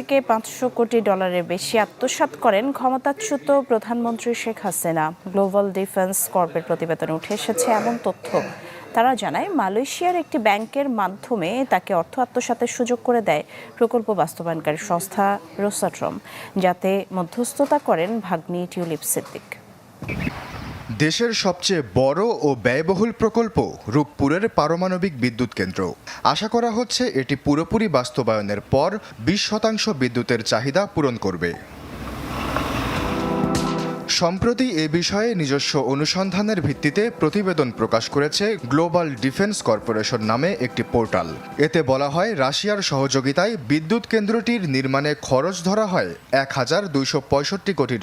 থেকে $500 কোটি বেশি আত্মসাৎ করেন ক্ষমতাচ্যুত প্রধানমন্ত্রী শেখ হাসিনা। গ্লোবাল ডিফেন্স কর্পের প্রতিবেদনে উঠে এসেছে এমন তথ্য। তারা জানায়, মালয়েশিয়ার একটি ব্যাংকের মাধ্যমে তাকে অর্থ আত্মসাতের সুযোগ করে দেয় প্রকল্প বাস্তবায়নকারী সংস্থা রোসাট্রম, যাতে মধ্যস্থতা করেন ভাগ্নি টিউলিপ সিদ্দিক। দেশের সবচেয়ে বড় ও ব্যয়বহুল প্রকল্প রূপপুরের পারমাণবিক বিদ্যুৎ কেন্দ্র। আশা করা হচ্ছে এটি পুরোপুরি বাস্তবায়নের পর 20% বিদ্যুতের চাহিদা পূরণ করবে। সম্প্রতি এ বিষয়ে নিজস্ব অনুসন্ধানের ভিত্তিতে প্রতিবেদন প্রকাশ করেছে গ্লোবাল ডিফেন্স কর্পোরেশন নামে একটি পোর্টাল। এতে বলা হয়, রাশিয়ার সহযোগিতায় বিদ্যুৎ কেন্দ্রটির নির্মাণে খরচ ধরা হয় $1,265 কোটি।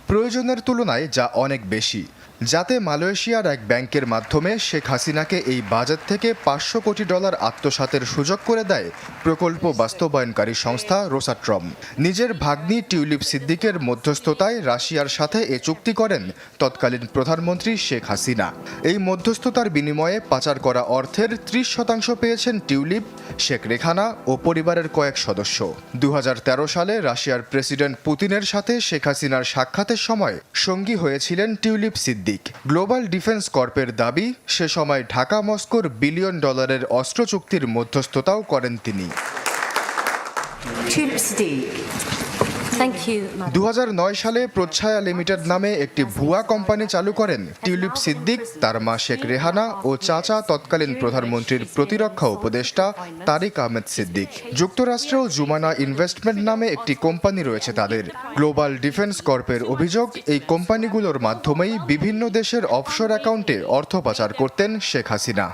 প্রয়োজনের তুলনায় যা অনেক বেশি, যাতে মালয়েশিয়ার এক ব্যাংকের মাধ্যমে শেখ হাসিনাকে এই বাজেট থেকে $500 কোটি আত্মসাতের সুযোগ করে দেয় প্রকল্প বাস্তবায়নকারী সংস্থা রোসাট্রম। নিজের ভাগ্নি টিউলিপ সিদ্দিকের মধ্যস্থতায় রাশিয়ার সাথে এ চুক্তি করেন তৎকালীন প্রধানমন্ত্রী শেখ হাসিনা। এই মধ্যস্থতার বিনিময়ে পাচার করা অর্থের 30% পেয়েছেন টিউলিপ, শেখ রেহানা ও পরিবারের কয়েক সদস্য। 2013 সালে রাশিয়ার প্রেসিডেন্ট পুতিনের সাথে শেখ হাসিনার সাক্ষাতের সময় সঙ্গী হয়েছিলেন টিউলিপ সিদ্দিক। গ্লোবাল ডিফেন্স কর্পের দাবি, সে সময় ঢাকা মস্কোর $1 বিলিয়ন অস্ত্র চুক্তির মধ্যস্থতাও করেন তিনি। 2009 সালে প্রচ্ছায়া লিমিটেড নামে একটি ভুয়া কোম্পানি চালু করেন টিউলিপ সিদ্দিক, তার মা শেখ রেহানা ও চাচা তৎকালীন প্রধানমন্ত্রীর প্রতিরক্ষা উপদেষ্টা তারিক আহমেদ সিদ্দিক। যুক্তরাষ্ট্রেও জুমানা ইনভেস্টমেন্ট নামে একটি কোম্পানি রয়েছে তাদের। গ্লোবাল ডিফেন্স কর্পের অভিযোগ, এই কোম্পানিগুলোর মাধ্যমেই বিভিন্ন দেশের অফশোর অ্যাকাউন্টে অর্থ পাচার করতেন শেখ হাসিনা।